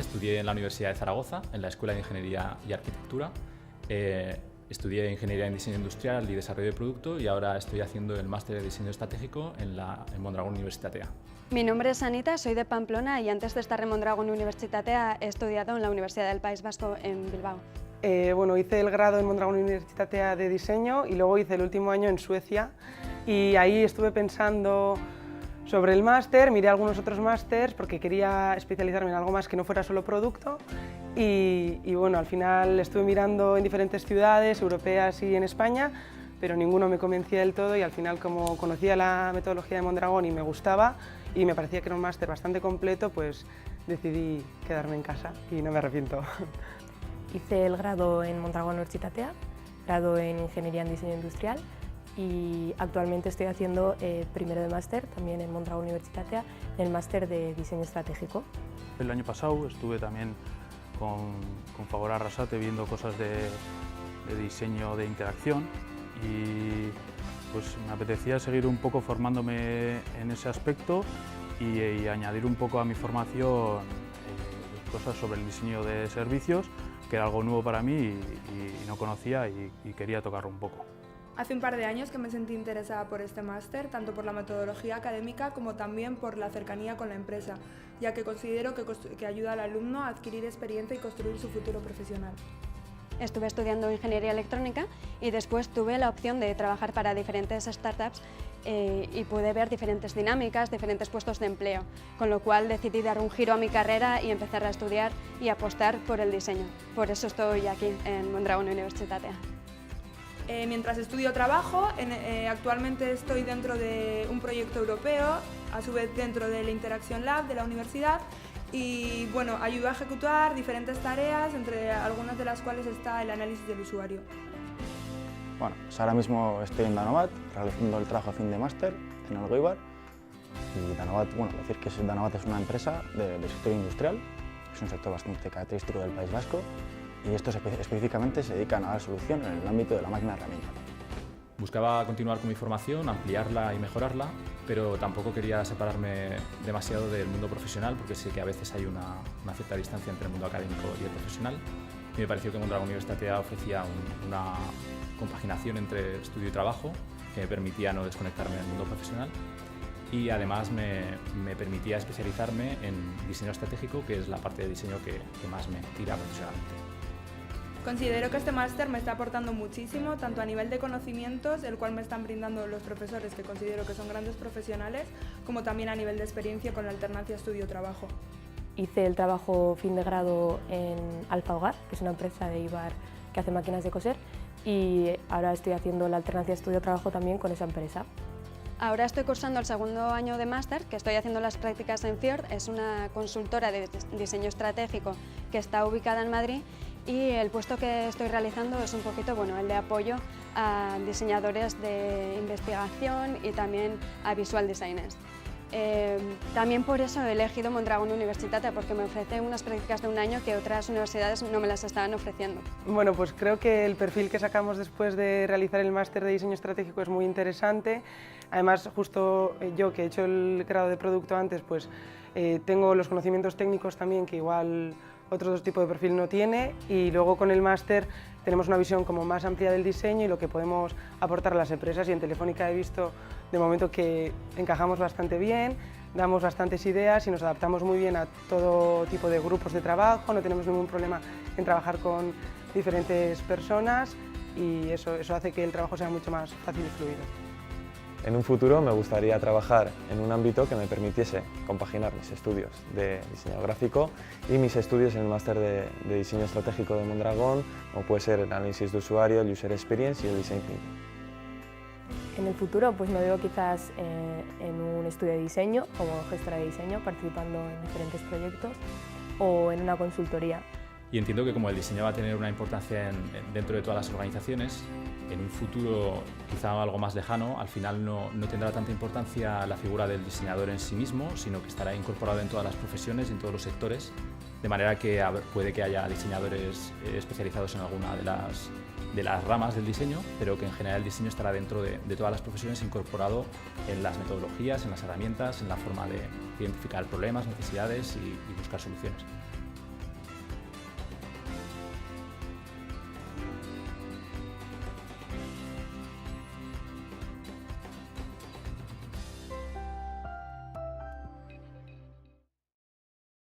estudié en la Universidad de Zaragoza, en la Escuela de Ingeniería y Arquitectura. Estudié Ingeniería en Diseño Industrial y Desarrollo de Producto y ahora estoy haciendo el máster de Diseño Estratégico en Mondragón Universitatea. Mi nombre es Anita, soy de Pamplona y antes de estar en Mondragón Universitatea he estudiado en la Universidad del País Vasco en Bilbao. Hice el grado en Mondragón Universitatea de Diseño y luego hice el último año en Suecia y ahí estuve pensando sobre el máster, miré algunos otros másters porque quería especializarme en algo más que no fuera solo producto y bueno, al final estuve mirando en diferentes ciudades europeas y en España, pero ninguno me convencía del todo y al final, como conocía la metodología de Mondragón y me gustaba y me parecía que era un máster bastante completo, pues decidí quedarme en casa y no me arrepiento. Hice el grado en Mondragón Universitatea, grado en Ingeniería en Diseño Industrial y actualmente estoy haciendo primero de máster también en Mondragón Universitatea, en el máster de Diseño Estratégico. El año pasado estuve también con Fagor Arrasate viendo cosas de diseño de interacción y pues me apetecía seguir un poco formándome en ese aspecto y añadir un poco a mi formación cosas sobre el diseño de servicios, que era algo nuevo para mí y no conocía y quería tocarlo un poco. Hace un par de años que me sentí interesada por este máster, tanto por la metodología académica como también por la cercanía con la empresa, ya que considero que ayuda al alumno a adquirir experiencia y construir su futuro profesional. Estuve estudiando Ingeniería Electrónica y después tuve la opción de trabajar para diferentes startups y pude ver diferentes dinámicas, diferentes puestos de empleo, con lo cual decidí dar un giro a mi carrera y empezar a estudiar y apostar por el diseño. Por eso estoy aquí en Mondragón Universitatea. Mientras estudio trabajo, actualmente estoy dentro de un proyecto europeo, a su vez dentro del Interaction Lab de la universidad y bueno, ayudo a ejecutar diferentes tareas, entre algunas de las cuales está el análisis del usuario. Bueno, pues ahora mismo estoy en Danobat, realizando el trabajo a fin de máster en Elgoibar. Y Danobat, bueno, decir que Danobat es una empresa del sector industrial, es un sector bastante característico del País Vasco y estos específicamente se dedican a dar solución en el ámbito de la máquina herramienta. Buscaba continuar con mi formación, ampliarla y mejorarla, pero tampoco quería separarme demasiado del mundo profesional porque sé que a veces hay una cierta distancia entre el mundo académico y el profesional. Y me pareció que Mondragón Universitatea ofrecía una compaginación entre estudio y trabajo que me permitía no desconectarme del mundo profesional y además me permitía especializarme en diseño estratégico, que es la parte de diseño que más me tira profesionalmente. Considero que este máster me está aportando muchísimo, tanto a nivel de conocimientos, el cual me están brindando los profesores que considero que son grandes profesionales, como también a nivel de experiencia con la alternancia estudio-trabajo. Hice el trabajo fin de grado en Alfa Hogar, que es una empresa de Eibar que hace máquinas de coser, y ahora estoy haciendo la alternancia estudio-trabajo también con esa empresa. Ahora estoy cursando el segundo año de máster, que estoy haciendo las prácticas en Fjord, es una consultora de diseño estratégico que está ubicada en Madrid y el puesto que estoy realizando es un poquito el de apoyo a diseñadores de investigación y también a visual designers. También por eso he elegido Mondragón Universitatea, porque me ofrece unas prácticas de un año que otras universidades no me las estaban ofreciendo. Bueno, pues creo que el perfil que sacamos después de realizar el máster de diseño estratégico es muy interesante. Además, justo yo que he hecho el grado de producto antes, pues tengo los conocimientos técnicos también que igual otro tipo de perfil no tiene y luego con el máster tenemos una visión como más amplia del diseño y lo que podemos aportar a las empresas y en Telefónica he visto de momento que encajamos bastante bien, damos bastantes ideas y nos adaptamos muy bien a todo tipo de grupos de trabajo, no tenemos ningún problema en trabajar con diferentes personas y eso hace que el trabajo sea mucho más fácil y fluido. En un futuro me gustaría trabajar en un ámbito que me permitiese compaginar mis estudios de diseño gráfico y mis estudios en el máster de diseño estratégico de Mondragón, como puede ser el análisis de usuario, el user experience y el design thinking. En el futuro pues me veo quizás en un estudio de diseño como gestora de diseño, participando en diferentes proyectos o en una consultoría. Y entiendo que como el diseño va a tener una importancia dentro de todas las organizaciones, en un futuro quizá algo más lejano, al final no tendrá tanta importancia la figura del diseñador en sí mismo, sino que estará incorporado en todas las profesiones y en todos los sectores, de manera que puede que haya diseñadores especializados en alguna de las ramas del diseño, pero que en general el diseño estará dentro de todas las profesiones incorporado en las metodologías, en las herramientas, en la forma de identificar problemas, necesidades y buscar soluciones.